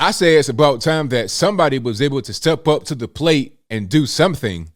I say it's about time that somebody was able to step up to the plate and do something.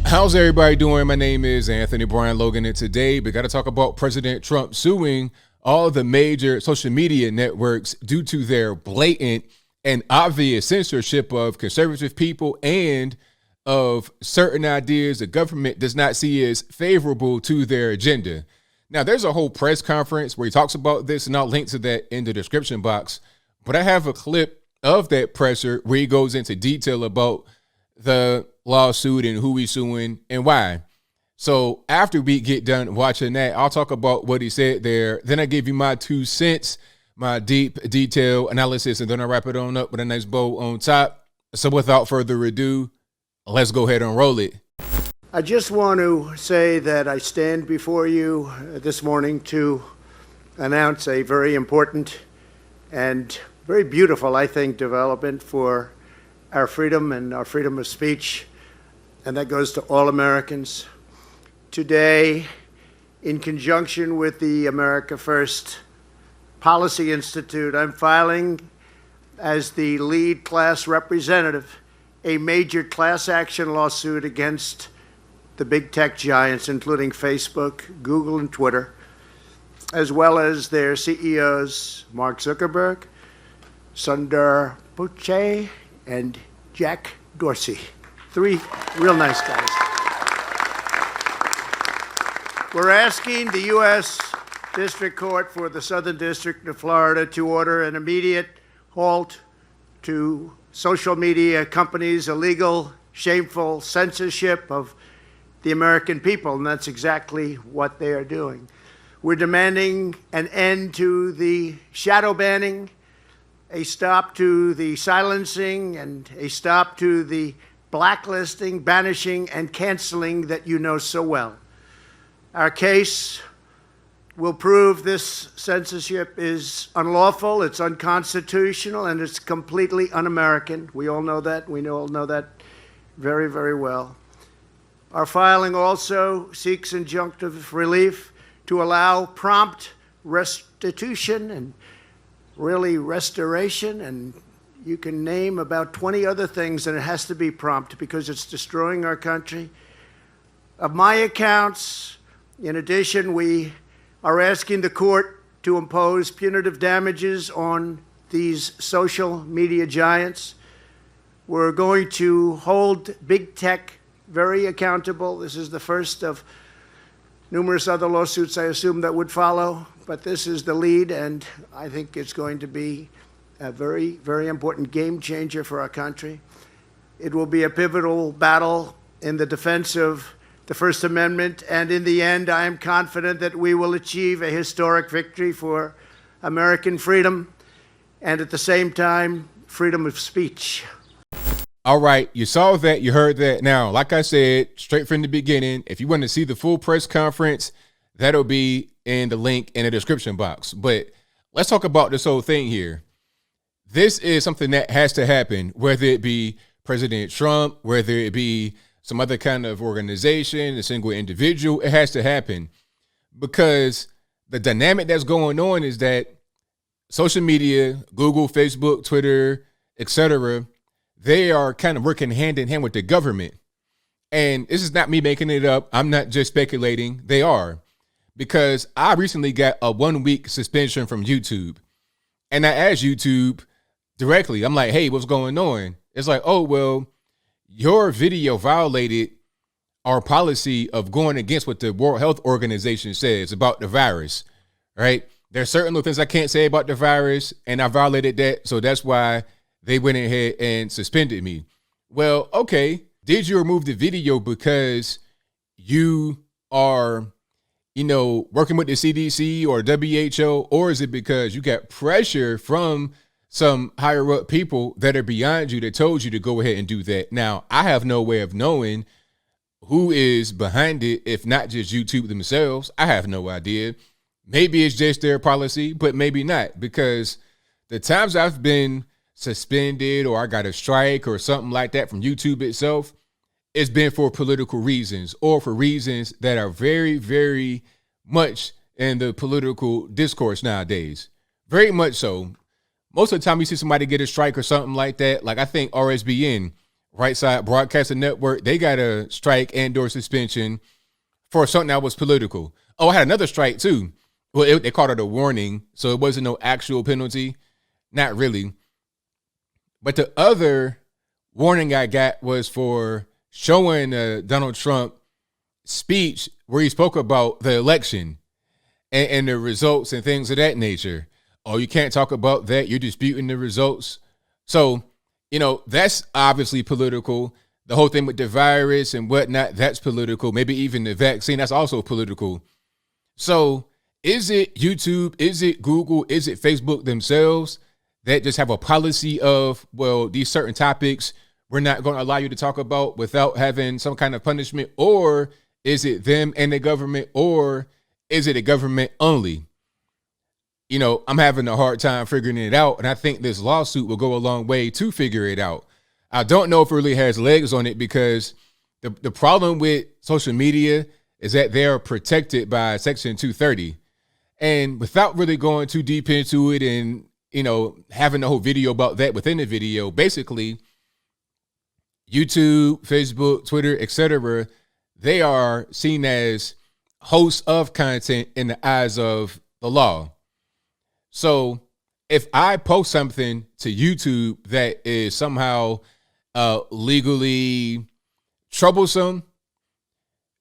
How's everybody doing? My name is Anthony Brian Logan, and today we got to talk about President Trump suing all the major social media networks due to their blatant and obvious censorship of conservative people and of certain ideas the government does not see as favorable to their agenda. Now, there's a whole press conference where he talks about this, and I'll link to that in the description box. But I have a clip of that presser where he goes into detail about the lawsuit and who he's suing and why. So after we get done watching that, I'll talk about what he said there. Then I give you my 2 cents, my deep detail analysis, and then I wrap it on up with a nice bow on top. So without further ado, let's go ahead and roll it. I just want to say that I stand before you this morning to announce a very important and very beautiful, I think, development for our freedom and our freedom of speech, and that goes to all Americans. Today, in conjunction with the America First Policy Institute, I'm filing as the lead class representative a major class action lawsuit against the big tech giants, including Facebook, Google, and Twitter, as well as their CEOs, Mark Zuckerberg, Sundar Pichai, and Jack Dorsey. 3 real nice guys. We're asking the U.S. District Court for the Southern District of Florida to order an immediate halt to social media companies' illegal, shameful censorship of the American people, and that's exactly what they are doing. We're demanding an end to the shadow banning, a stop to the silencing, and a stop to the blacklisting, banishing, and canceling that you know so well. Our case will prove this censorship is unlawful, it's unconstitutional, and it's completely un-American. We all know that. We all know that very, very well. Our filing also seeks injunctive relief to allow prompt restitution and really restoration, and you can name about 20 other things, and it has to be prompt because it's destroying our country. Of my accounts, in addition, we are asking the court to impose punitive damages on these social media giants. We're going to hold big tech very accountable. This is the first of numerous other lawsuits, I assume, that would follow, but this is the lead, and I think it's going to be a very, very important game changer for our country. It will be a pivotal battle in the defense of the First Amendment, and in the end, I am confident that we will achieve a historic victory for American freedom and at the same time, freedom of speech. All right, you saw that, you heard that. Now, like I said, straight from the beginning, if you want to see the full press conference, that'll be in the link in the description box. But let's talk about this whole thing here. This is something that has to happen, whether it be President Trump, whether it be some other kind of organization, a single individual. It has to happen because the dynamic that's going on is that social media, Google, Facebook, Twitter, etc., they are kind of working hand in hand with the government. And this is not me making it up. I'm not just speculating. They are. Because I recently got a 1-week suspension from YouTube. And I asked YouTube directly, I'm like, hey, what's going on? It's like, oh, well, your video violated our policy of going against what the World Health Organization says about the virus, right? There's certain little things I can't say about the virus, and I violated that. So that's why they went ahead and suspended me. Well, okay. Did you remove the video because you are, working with the CDC or WHO, or is it because you got pressure from some higher up people that are beyond you that told you to go ahead and do that? Now, I have no way of knowing who is behind it, if not just YouTube themselves. I have no idea. Maybe it's just their policy, but maybe not, because the times I've been suspended or I got a strike or something like that from YouTube itself, it's been for political reasons or for reasons that are very, very much in the political discourse nowadays. Very much so. Most of the time you see somebody get a strike or something like that, like I think RSBN, Right Side Broadcasting Network, they got a strike and or suspension for something that was political. Oh, I had another strike too. Well, they called it a warning, so it wasn't no actual penalty. Not really. But the other warning I got was for showing Donald Trump speech where he spoke about the election and the results and things of that nature. Oh, you can't talk about that. You're disputing the results. So, that's obviously political. The whole thing with the virus and whatnot, that's political. Maybe even the vaccine, that's also political. So is it YouTube? Is it Google? Is it Facebook themselves that just have a policy of, well, these certain topics we're not going to allow you to talk about without having some kind of punishment? Or is it them and the government? Or is it a government only? I'm having a hard time figuring it out. And I think this lawsuit will go a long way to figure it out. I don't know if it really has legs on it because the problem with social media is that they are protected by Section 230. And without really going too deep into it and, having the whole video about that within the video, basically, YouTube, Facebook, Twitter, etc., they are seen as hosts of content in the eyes of the law. So if I post something to YouTube that is somehow legally troublesome,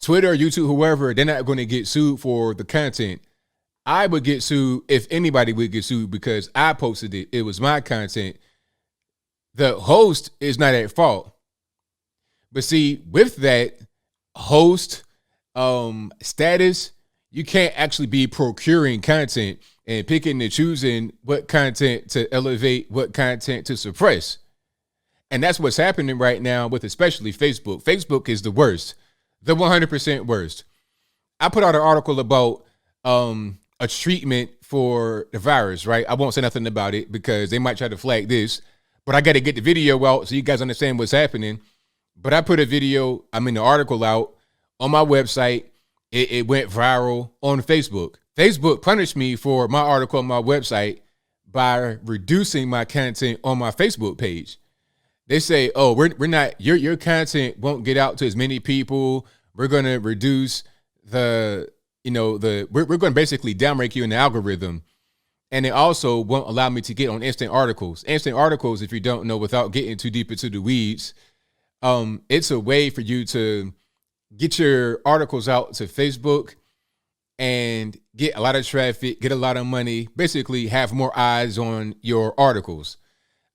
Twitter, YouTube, whoever, they're not going to get sued for the content. I would get sued if anybody would get sued because I posted it. It was my content. The host is not at fault. But see, with that host status, you can't actually be procuring content and picking and choosing what content to elevate, what content to suppress. And that's what's happening right now with especially Facebook. Facebook is the worst, the 100% worst. I put out an article about a treatment for the virus, right? I won't say nothing about it because they might try to flag this, but I got to get the video out so you guys understand what's happening. But I put the article out on my website. It went viral on Facebook. Facebook punished me for my article on my website by reducing my content on my Facebook page. They say, oh, we're not, your content won't get out to as many people. We're going to reduce we're going to basically downrank you in the algorithm. And it also won't allow me to get on instant articles. Instant articles, if you don't know, without getting too deep into the weeds, it's a way for you to get your articles out to Facebook and get a lot of traffic, get a lot of money, basically have more eyes on your articles.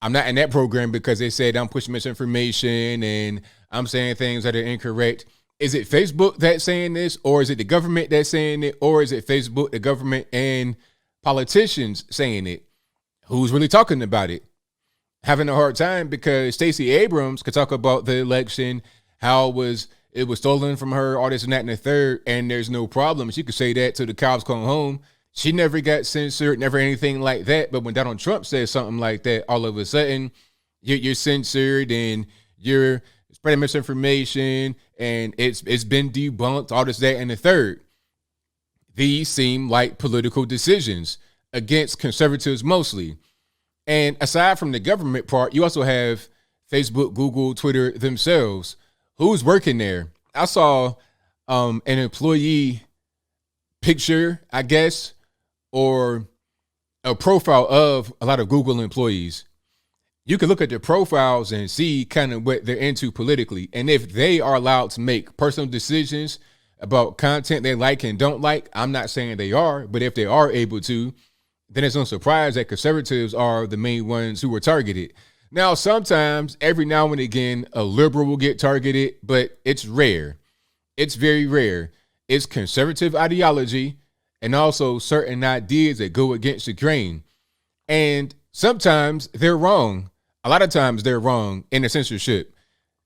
I'm not in that program because they said I'm pushing misinformation and I'm saying things that are incorrect. Is it Facebook that's saying this, or is it the government that's saying it, or is it Facebook, the government, and politicians saying it? Who's really talking about it? Having a hard time because Stacey Abrams could talk about the election, how it was stolen from her, all this and that and the third, and there's no problem. She could say that till the cows come home. She never got censored, never anything like that. But when Donald Trump says something like that, all of a sudden, you're censored and you're spreading misinformation and it's been debunked, all this, that, and the third. These seem like political decisions against conservatives mostly. And aside from the government part, you also have Facebook, Google, Twitter themselves. Who's working there? I saw an employee picture, I guess, or a profile of a lot of Google employees. You can look at their profiles and see kind of what they're into politically. And if they are allowed to make personal decisions about content they like and don't like, I'm not saying they are, but if they are able to, then it's no surprise that conservatives are the main ones who are targeted. Now, sometimes, every now and again, a liberal will get targeted, but it's rare. It's very rare. It's conservative ideology and also certain ideas that go against the grain. And sometimes they're wrong. A lot of times they're wrong in the censorship.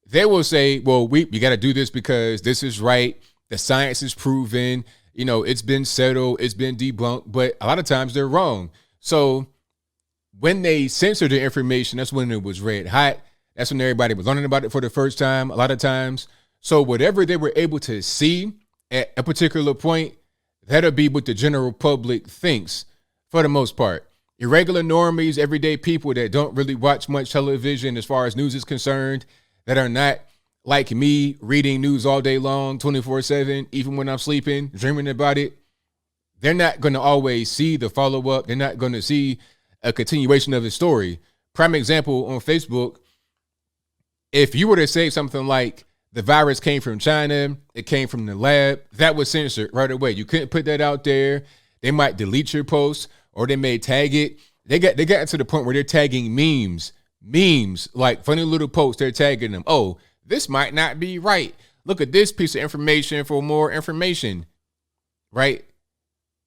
They will say, well, we got to do this because this is right. The science is proven. It's been settled. It's been debunked. But a lot of times they're wrong. So when they censored the information, that's when it was red hot. That's when everybody was learning about it for the first time, a lot of times. So whatever they were able to see at a particular point, That'll be what the general public thinks for the most part. Irregular normies, everyday people that don't really watch much television as far as news is concerned, that are not like me reading news all day long, 24/7, even when I'm sleeping, dreaming about it. They're not going to always see the follow-up. They're not going to see a continuation of the story. Prime example on Facebook, if you were to say something like the virus came from China, it came from the lab, that was censored right away. You couldn't put that out there. They might delete your post or they may tag it. They got to the point where they're tagging memes, like funny little posts. They're tagging them. Oh, this might not be right. Look at this piece of information for more information, right?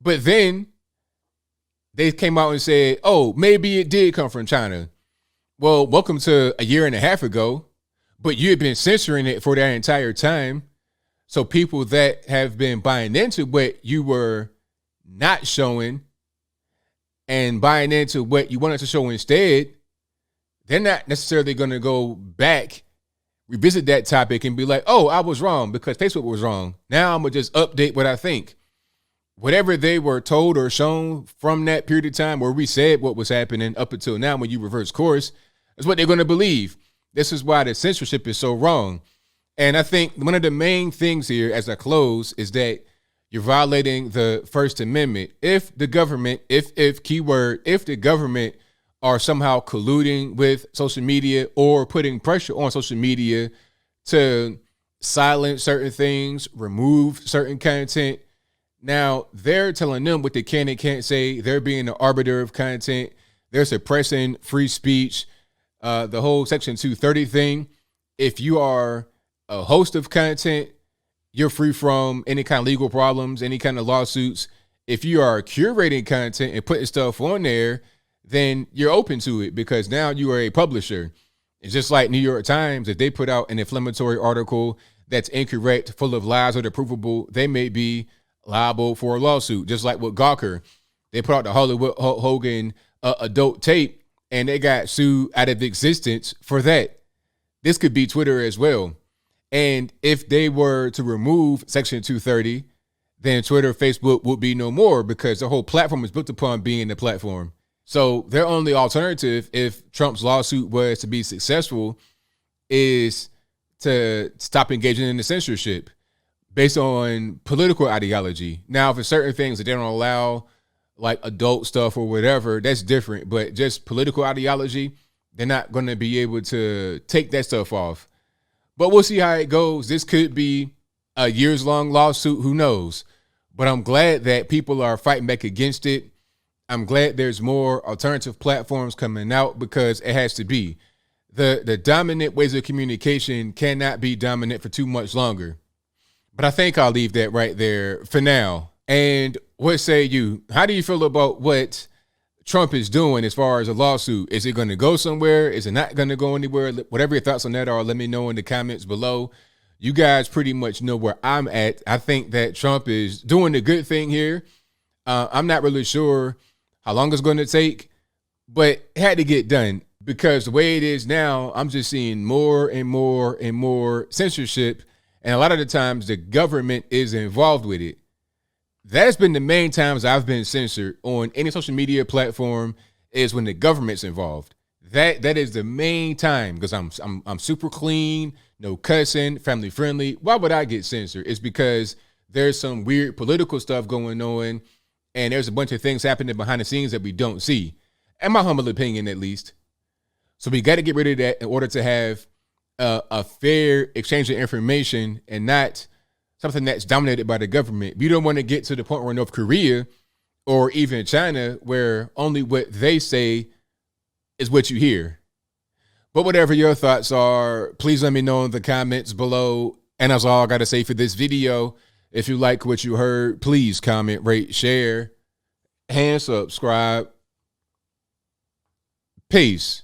But then they came out and said, oh, maybe it did come from China. Well, welcome to a year and a half ago, but you had been censoring it for that entire time. So people that have been buying into what you were not showing and buying into what you wanted to show instead, they're not necessarily going to go back, revisit that topic and be like, oh, I was wrong because Facebook was wrong. Now I'm going to just update what I think. Whatever they were told or shown from that period of time where we said what was happening up until now when you reverse course is what they're going to believe. This is why the censorship is so wrong. And I think one of the main things here as I close is that you're violating the First Amendment. If the government, if the government are somehow colluding with social media or putting pressure on social media to silence certain things, remove certain content, now they're telling them what they can and can't say. They're being the arbiter of content. They're suppressing free speech. The whole Section 230 thing. If you are a host of content, you're free from any kind of legal problems, any kind of lawsuits. If you are curating content and putting stuff on there, then you're open to it because now you are a publisher. It's just like New York Times. If they put out an inflammatory article that's incorrect, full of lies or unprovable, they may be liable for a lawsuit. Just like with Gawker, they put out the Hollywood Hogan adult tape and they got sued out of existence for that. This could be Twitter as well. And if they were to remove Section 230, then Twitter, Facebook would be no more because the whole platform is built upon being the platform. So their only alternative, if Trump's lawsuit was to be successful, is to stop engaging in the censorship based on political ideology. Now, for certain things that they don't allow, like adult stuff or whatever, that's different. But just political ideology, they're not going to be able to take that stuff off. But we'll see how it goes. This could be a years-long lawsuit. Who knows? But I'm glad that people are fighting back against it. I'm glad there's more alternative platforms coming out because it has to be. The dominant ways of communication cannot be dominant for too much longer. But I think I'll leave that right there for now. And what say you? How do you feel about what Trump is doing as far as a lawsuit? Is it going to go somewhere? Is it not going to go anywhere? Whatever your thoughts on that are, let me know in the comments below. You guys pretty much know where I'm at. I think that Trump is doing the good thing here. I'm not really sure how long it's going to take, but it had to get done because the way it is now, I'm just seeing more and more and more censorship. And a lot of the times the government is involved with it. That's been the main times I've been censored on any social media platform is when the government's involved. That is the main time because I'm super clean, no cussing, family friendly. Why would I get censored? It's because there's some weird political stuff going on and there's a bunch of things happening behind the scenes that we don't see. In my humble opinion, at least. So we got to get rid of that in order to have a fair exchange of information and not something that's dominated by the government. We don't want to get to the point where North Korea or even China, where only what they say is what you hear. But whatever your thoughts are, please let me know in the comments below. And that's all I got to say for this video. If you like what you heard, please comment, rate, share, and subscribe. Peace.